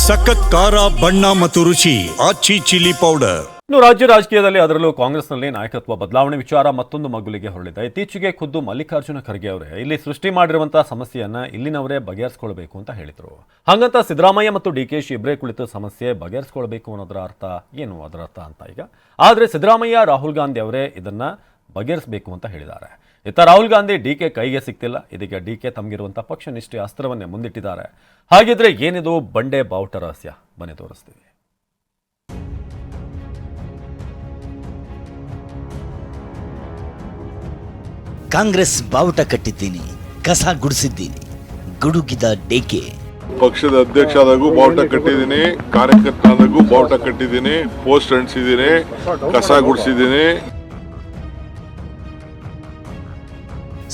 ಸಖತ್ ಖಾರ ಬಣ್ಣ ಮತ್ತು ರುಚಿ ಆಚಿ ಚಿಲ್ಲಿ ಪೌಡರ್. ಇನ್ನು ರಾಜ್ಯ ರಾಜಕೀಯದಲ್ಲಿ ಅದರಲ್ಲೂ ಕಾಂಗ್ರೆಸ್ನಲ್ಲಿ ನಾಯಕತ್ವ ಬದಲಾವಣೆ ವಿಚಾರ ಮತ್ತೊಂದು ಮಗುಲಿಗೆ ಹೊರಳಿದೆ. ಇತ್ತೀಚೆಗೆ ಖುದ್ದು ಮಲ್ಲಿಕಾರ್ಜುನ ಖರ್ಗೆ ಅವರೇ ಇಲ್ಲಿ ಸೃಷ್ಟಿ ಮಾಡಿರುವಂತಹ ಸಮಸ್ಯೆಯನ್ನ ಇಲ್ಲಿನವರೇ ಬಗೆಹರಿಸಿಕೊಳ್ಬೇಕು ಅಂತ ಹೇಳಿದ್ರು. ಹಾಗಂತ ಸಿದ್ದರಾಮಯ್ಯ ಮತ್ತು ಡಿಕೆಶಿ ಇಬ್ಬರೇ ಕುಳಿತು ಸಮಸ್ಯೆ ಬಗೆಹರಿಸಿಕೊಳ್ಬೇಕು ಅನ್ನೋದರ ಅರ್ಥ ಏನು? ಅದರ ಅರ್ಥ ಅಂತ ಈಗ ಆದ್ರೆ ಸಿದ್ದರಾಮಯ್ಯ ರಾಹುಲ್ ಗಾಂಧಿ ಅವರೇ ಇದನ್ನ ಬಗೆಹರಿಸಬೇಕು ಅಂತ ಹೇಳಿದ್ದಾರೆ. ಇತ್ತ ರಾಹುಲ್ ಗಾಂಧಿ ಡಿಕೆ ಕೈಗೆ ಸಿಕ್ತಿಲ್ಲ. ಇದೀಗ ಡಿಕೆ ತಮಗಿರುವಂತಹ ಪಕ್ಷ ನಿಷ್ಠೆ ಅಸ್ತ್ರವನ್ನೇ ಮುಂದಿಟ್ಟಿದ್ದಾರೆ. ಹಾಗಿದ್ರೆ ಏನಿದು ಬಂಡೆ ಬಾವುಟ ರಹಸ್ಯ? ಬನ್ನಿ ತೋರಿಸ್ತೀವಿ. ಕಾಂಗ್ರೆಸ್ ಬಾವುಟ ಕಟ್ಟಿದ್ದೀನಿ, ಕಸ ಗುಡಿಸಿದ್ದೀನಿ, ಗುಡುಗಿದ ಡಿಕೆ. ಪಕ್ಷದ ಅಧ್ಯಕ್ಷ ಆದಾಗೂ ಬಾವುಟ ಕಟ್ಟಿದ್ದೀನಿ, ಕಾರ್ಯಕರ್ತ ಆದಾಗೂ ಬಾವುಟ ಕಟ್ಟಿದ್ದೀನಿ, ಪೋಸ್ಟ್ ಅಂಟಿಸಿದ್ದೀನಿ, ಕಸ ಗುಡಿಸಿದ್ದೀನಿ.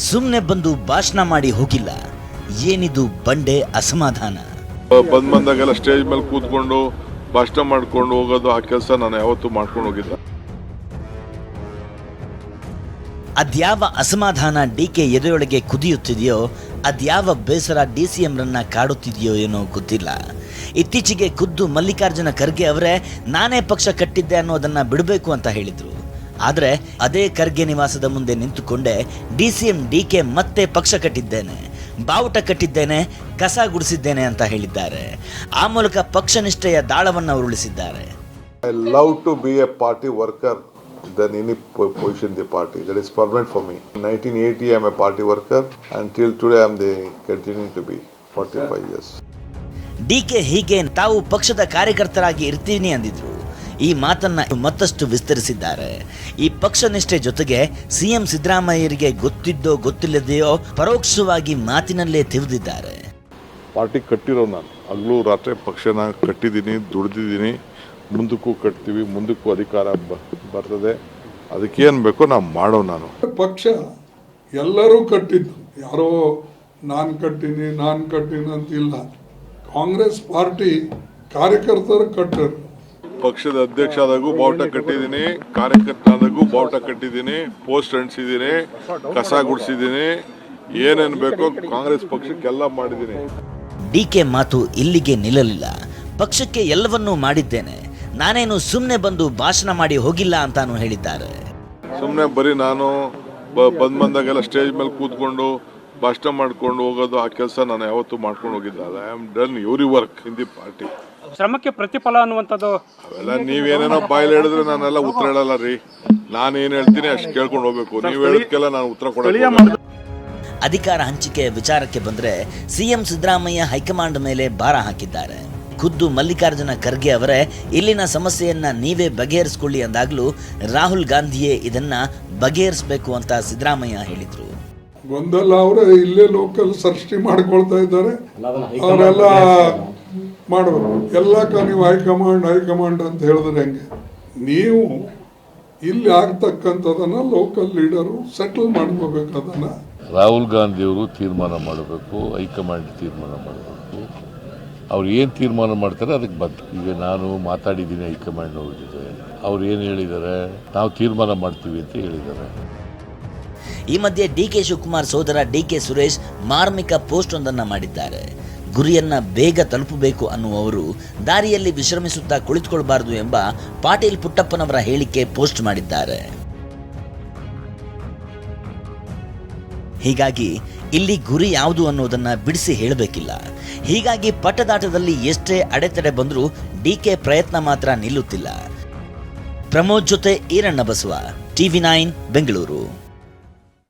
ಸುಮ್ಮನೆ ಬಂದು ಭಾಷಣ ಮಾಡಿ ಹೋಗಿಲ್ಲ. ಏನಿದು ಬಂಡೆ ಅಸಮಾಧಾನ? ಬಂದಾಗೆಲ್ಲ ಸ್ಟೇಜ್ ಮೇಲೆ ಕೂತ್ಕೊಂಡು ಭಾಷಣ ಮಾಡ್ಕೊಂಡು ಹೋಗೋದು, ಆ ಕೆಲಸ ನಾನು ಯಾವತ್ತೂ ಮಾಡ್ಕೊಂಡು ಹೋಗಿಲ್ಲ. ಅದ್ಯಾವ ಅಸಮಾಧಾನ ಡಿಕೆ ಎದೆಯೊಳಗೆ ಕುದಿಯುತ್ತಿದೆಯೋ, ಅದ್ಯಾವ ಬೇಸರ ಡಿಸಿಎಂರನ್ನ ಕಾಡುತ್ತಿದೆಯೋ ಏನೋ ಗೊತ್ತಿಲ್ಲ. ಇತ್ತೀಚೆಗೆ ಖುದ್ದು ಮಲ್ಲಿಕಾರ್ಜುನ ಖರ್ಗೆ ಅವರೇ ನಾನೇ ಪಕ್ಷ ಕಟ್ಟಿದ್ದೆ ಅನ್ನೋದನ್ನ ಬಿಡಬೇಕು ಅಂತ ಹೇಳಿದ್ರು. ಆದರೆ ಅದೇ ಖರ್ಗೆ ನಿವಾಸದ ಮುಂದೆ ನಿಂತುಕೊಂಡೆ ಡಿಸಿಎಂ ಡಿಕೆ ಮತ್ತೆ ಪಕ್ಷ ಕಟ್ಟಿದ್ದೇನೆ, ಬಾವುಟ ಕಟ್ಟಿದ್ದೇನೆ, ಕಸ ಗುಡಿಸಿದ್ದೇನೆ ಅಂತ ಹೇಳಿದ್ದಾರೆ. ಆ ಮೂಲಕ ಪಕ್ಷ ನಿಷ್ಠೆಯ ದಾಳವನ್ನು ಉರುಳಿಸಿದ್ದಾರೆ. I love to be a party worker than any position in the party. That is permanent for me. In 1980 I am a party worker. Until today I am continuing to be 45 years. DK ಹೀಗೆ ತಾವು ಪಕ್ಷದ ಕಾರ್ಯಕರ್ತರಾಗಿ ಇರ್ತೀನಿ ಅಂದಿದ್ರು. ಈ ಮಾತನ್ನ ಮತ್ತಷ್ಟು ವಿಸ್ತರಿಸಿದ್ದಾರೆ. ಈ ಪಕ್ಷ ನಿಷ್ಠೆ ಜೊತೆಗೆ ಸಿಎಂ ಸಿದ್ದರಾಮಯ್ಯರಿಗೆ ಗೊತ್ತಿದ್ದೋ ಗೊತ್ತಿಲ್ಲದೆಯೋ ಪರೋಕ್ಷವಾಗಿ ಮಾತಿನಲ್ಲೇ ತಿವಿದಿದ್ದಾರೆ. ಪಾರ್ಟಿ ಕಟ್ಟಿರೋ ನಾನು ಹಗಲು ರಾತ್ರಿ ಪಕ್ಷನ ಕಟ್ಟಿದ್ದೀನಿ, ದುಡಿದಿದ್ದೀನಿ, ಮುಂದಕ್ಕೂ ಕಟ್ತೀವಿ, ಮುಂದಕ್ಕೂ ಅಧಿಕಾರ ಬರ್ತದೆ. ಅದಕ್ಕೇನು ಬೇಕೋ ನಾವು ಮಾಡೋ. ನಾನು ಪಕ್ಷ ಎಲ್ಲರೂ ಕಟ್ಟಿದ್ದು, ಯಾರೋ ನಾನು ಕಟ್ಟಿನಿ ಅಂತಿಲ್ಲ. ಕಾಂಗ್ರೆಸ್ ಪಾರ್ಟಿ ಕಾರ್ಯಕರ್ತರು ಕಟ್ಟರು. ಪಕ್ಷದ ಅಧ್ಯಕ್ಷ ಆದಾಗೂ ಬಾವುಟ ಕಟ್ಟಿದ್ದೀನಿ, ಕಾರ್ಯಕರ್ತ ಆದಾಗೂ ಬಾವುಟ ಕಟ್ಟಿದ್ದೀನಿ, ಪೋಸ್ಟ್ ಅಂಟಿಸಿದ್ದೀನಿ, ಕಸ ಗುಡಿಸಿದ್ದೀನಿ, ಏನೇನು ಬೇಕೋ ಕಾಂಗ್ರೆಸ್ ಪಕ್ಷಕ್ಕೆಲ್ಲ ಮಾಡಿದ್ದೀನಿ. ಡಿಕೆ ಮಾತು ಇಲ್ಲಿಗೆ ನಿಲ್ಲಲಿಲ್ಲ. ಪಕ್ಷಕ್ಕೆ ಎಲ್ಲವನ್ನೂ ಮಾಡಿದ್ದೇನೆ, ನಾನೇನು ಸುಮ್ಮನೆ ಬಂದು ಭಾಷಣ ಮಾಡಿ ಹೋಗಿಲ್ಲ ಅಂತಾನು ಹೇಳಿದ್ದಾರೆ. ಸುಮ್ಮನೆ ಬರೀ ನಾನು ಬಂದಾಗೆಲ್ಲ ಸ್ಟೇಜ್ ಮೇಲೆ ಕೂತ್ಕೊಂಡು ಭಾಷಣ ಮಾಡ್ಕೊಂಡು ಹೋಗೋದು, ಆ ಕೆಲಸ ನಾನು ಯಾವತ್ತೂ ಮಾಡ್ಕೊಂಡು ಹೋಗಿಲ್ಲ. I am done every work in the party. ಶ್ರಮಕ್ಕೆ ಪ್ರತಿಫಲ ಅನ್ನುವಂಥದ್ದು ಅವೆಲ್ಲ ನೀವೇನೇನೋ ಬಾಯಲ್ಲಿ ಹೇಳಿದ್ರೆ ನಾನೆಲ್ಲ ಉತ್ತರ ಹೇಳಲ್ಲ ರೀ. ನಾನೇನು ಹೇಳ್ತೀನಿ ಅಷ್ಟು ಕೇಳ್ಕೊಂಡು ಹೋಗ್ಬೇಕು. ನೀವು ಹೇಳೋದಕ್ಕೆಲ್ಲ ನಾನು ಉತ್ತರ ಕೊಡಲ್ಲ. ಅಧಿಕಾರ ಹಂಚಿಕೆಯ ವಿಚಾರಕ್ಕೆ ಬಂದ್ರೆ ಸಿಎಂ ಸಿದ್ದರಾಮಯ್ಯ ಹೈಕಮಾಂಡ್ ಮೇಲೆ ಭಾರ ಹಾಕಿದ್ದಾರೆ. ಖುದ್ದು ಮಲ್ಲಿಕಾರ್ಜುನ ಖರ್ಗೆ ಅವರೇ ಇಲ್ಲಿನ ಸಮಸ್ಯೆಯನ್ನ ನೀವೇ ಬಗೆಹರಿಸಿಕೊಳ್ಳಿ ಅಂದಾಗ್ಲೂ ರಾಹುಲ್ ಗಾಂಧಿಯೇ ಇದನ್ನ ಬಗೆಹರಿಸಬೇಕು ಅಂತ ಸಿದ್ದರಾಮಯ್ಯ ಹೇಳಿದ್ರು. ಗೊಂದಲ ಅವರೇ ಇಲ್ಲೇ ಲೋಕಲ್ ಸೃಷ್ಟಿ ಮಾಡ್ಕೊಳ್ತಾ ಇದ್ದಾರೆ. ಅವರೆಲ್ಲ ಮಾಡಬೇಕು. ಎಲ್ಲಕ್ಕ ನೀವು ಹೈಕಮಾಂಡ್ ಅಂತ ಹೇಳಿದ್ರೆ ಹೆಂಗೆ? ನೀವು ಇಲ್ಲಿ ಆಗ್ತಕ್ಕಂಥದನ್ನ ಲೋಕಲ್ ಲೀಡರು ಸೆಟಲ್ ಮಾಡ್ಕೋಬೇಕು. ಅದನ್ನ ರಾಹುಲ್ ಗಾಂಧಿಯವರು ತೀರ್ಮಾನ ಮಾಡಬೇಕು, ಹೈಕಮಾಂಡ್ ತೀರ್ಮಾನ ಮಾಡಬೇಕು. ಅವ್ರು ಏನು ತೀರ್ಮಾನ ಮಾಡ್ತಾರೆ ಅದಕ್ಕೆ ಬದ್ಧ. ಈಗ ನಾನು ಮಾತಾಡಿದ್ದೀನಿ ಹೈಕಮಾಂಡ್ ಅವ್ರ ಜೊತೆ. ಅವ್ರು ಏನು ಹೇಳಿದ್ದಾರೆ, ನಾವು ತೀರ್ಮಾನ ಮಾಡ್ತೀವಿ ಅಂತ ಹೇಳಿದ್ದಾರೆ. ಈ ಮಧ್ಯೆ ಡಿಕೆ ಶಿವಕುಮಾರ್ ಸೋದರ ಡಿಕೆ ಸುರೇಶ್ ಮಾರ್ಮಿಕ ಪೋಸ್ಟ್ ಒಂದನ್ನು ಮಾಡಿದ್ದಾರೆ. ಗುರಿಯನ್ನ ಬೇಗ ತಲುಪಬೇಕು ಅನ್ನುವವರು ದಾರಿಯಲ್ಲಿ ವಿಶ್ರಮಿಸುತ್ತಾ ಕುಳಿತುಕೊಳ್ಳಬಾರದು ಎಂಬ ಪಾಟೀಲ್ ಪುಟ್ಟಪ್ಪನವರ ಹೇಳಿಕೆ ಪೋಸ್ಟ್ ಮಾಡಿದ್ದಾರೆ. ಹೀಗಾಗಿ ಇಲ್ಲಿ ಗುರಿ ಯಾವುದು ಅನ್ನೋದನ್ನ ಬಿಡಿಸಿ ಹೇಳಬೇಕಿಲ್ಲ. ಹೀಗಾಗಿ ಪಟ್ಟದಾಟದಲ್ಲಿ ಎಷ್ಟೇ ಅಡೆತಡೆ ಬಂದರೂ ಡಿಕೆ ಪ್ರಯತ್ನ ಮಾತ್ರ ನಿಲ್ಲುತ್ತಿಲ್ಲ. ಪ್ರಮೋದ್ ಜೊತೆ ಈರಣ್ಣ ಬಸವ, TV9 ಬೆಂಗಳೂರು.